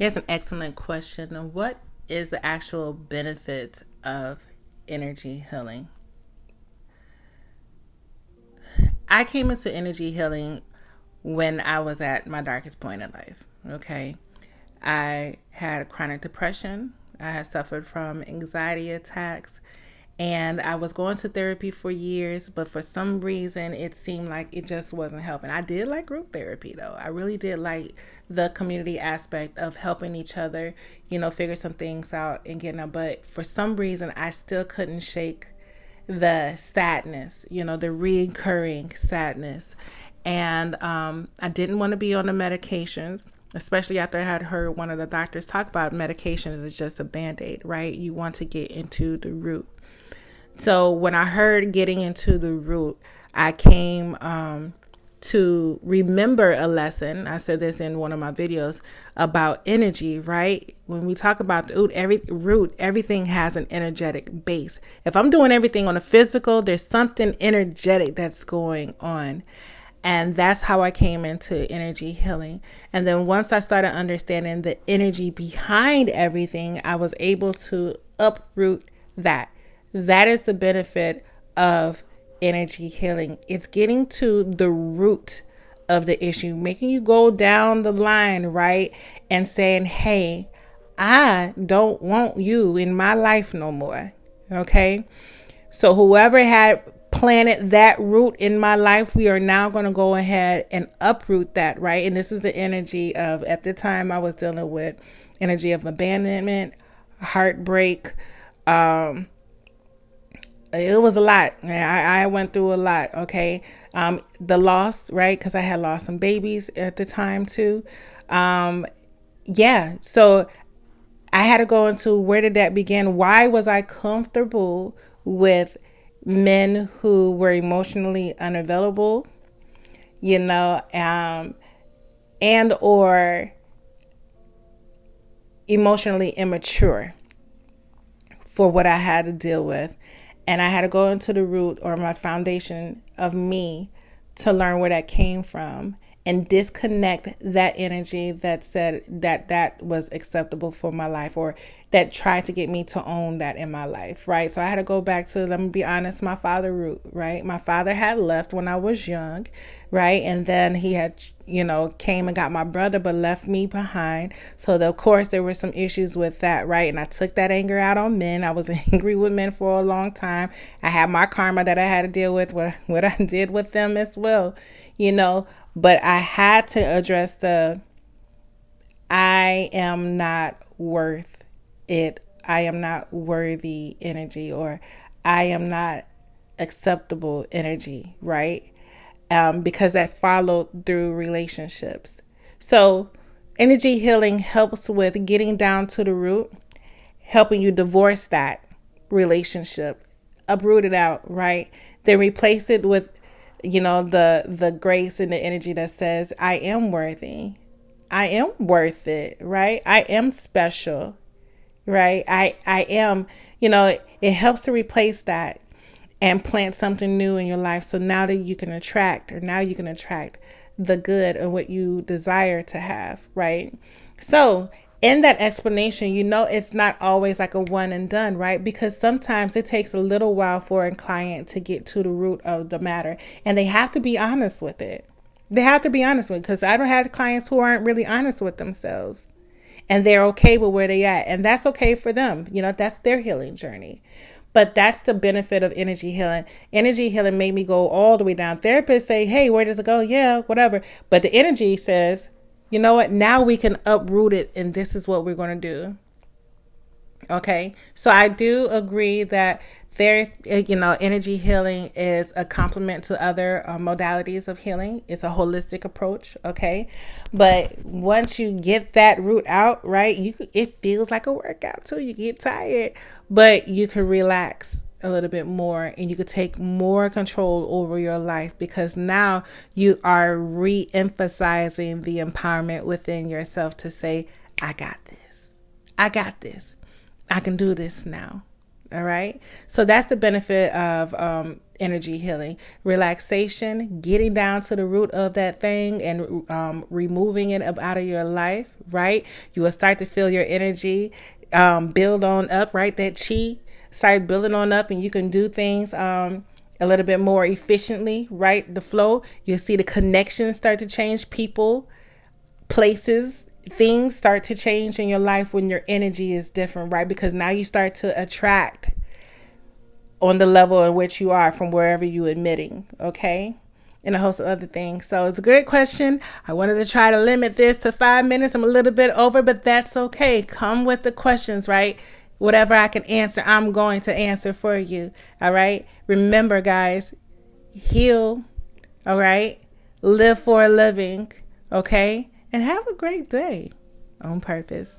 Here's an excellent question. What is the actual benefit of energy healing? I came into energy healing when I was at my darkest point in life. Okay. I had chronic depression. I had suffered from anxiety attacks. And I was going to therapy for years, but for some reason, it seemed like it just wasn't helping. I did like group therapy, though. I really did like the community aspect of helping each other, figure some things out and getting up. But for some reason, I still couldn't shake the sadness, the recurring sadness. And I didn't want to be on the medications, especially after I had heard one of the doctors talk about medications is just a band-aid, right? You want to get into the root. So when I heard getting into the root, I came to remember a lesson. I said this in one of my videos about energy, right? When we talk about the root, everything has an energetic base. If I'm doing everything on a physical, there's something energetic that's going on. And that's how I came into energy healing. And then once I started understanding the energy behind everything, I was able to uproot that. That is the benefit of energy healing. It's getting to the root of the issue, making you go down the line, right? And saying, hey, I don't want you in my life no more. Okay. So whoever had planted that root in my life, we are now going to go ahead and uproot that, right? And this is the energy of, at the time I was dealing with energy of abandonment, heartbreak. It was a lot. I went through a lot. Okay. The loss, right? Because I had lost some babies at the time too. Yeah. So I had to go into where did that begin? Why was I comfortable with men who were emotionally unavailable, and or emotionally immature for what I had to deal with. And I had to go into the root or my foundation of me to learn where that came from and disconnect that energy that said that was acceptable for my life or that tried to get me to own that in my life, right? So I had to go back to, let me be honest, my father root, right? My father had left when I was young, right? And then he had, came and got my brother, but left me behind. So of course there were some issues with that, right? And I took that anger out on men. I was angry with men for a long time. I had my karma that I had to deal with, what I did with them as well, but I had to address I am not worth it. I am not worthy energy, or I am not acceptable energy, right? Because that followed through relationships. So energy healing helps with getting down to the root, helping you divorce that relationship, uproot it out, right? Then replace it with, the grace and the energy that says, I am worthy. I am worth it, right? I am special, right? I am, it helps to replace that and plant something new in your life. So now you can attract the good or what you desire to have, right? So in that explanation, it's not always like a one and done, right? Because sometimes it takes a little while for a client to get to the root of the matter, and they have to be honest with it. They have to be honest with it, because I don't have clients who aren't really honest with themselves and they're okay with where they at. And that's okay for them. That's their healing journey. But that's the benefit of energy healing. Energy healing made me go all the way down. Therapists say, hey, where does it go? Yeah, whatever. But the energy says, you know what? Now we can uproot it, and this is what we're going to do. Okay. So I do agree that energy healing is a complement to other modalities of healing. It's a holistic approach. Okay. But once you get that root out, right, it feels like a workout too. You get tired, but you can relax a little bit more and you could take more control over your life, because now you are re-emphasizing the empowerment within yourself to say, I got this. I got this. I can do this now. All right. So that's the benefit of energy healing. Relaxation, getting down to the root of that thing and removing it up out of your life, right? You will start to feel your energy build on up, right? That chi start building on up, and you can do things a little bit more efficiently, right? The flow, you'll see the connections start to change. People, places, things start to change in your life when your energy is different, right? Because now you start to attract on the level in which you are from wherever you're emitting, okay? And a host of other things. So it's a great question. I wanted to try to limit this to 5 minutes. I'm a little bit over, but that's okay. Come with the questions, right? Whatever I can answer, I'm going to answer for you, all right? Remember, guys, heal, all right? Live for a living, okay? And have a great day on purpose.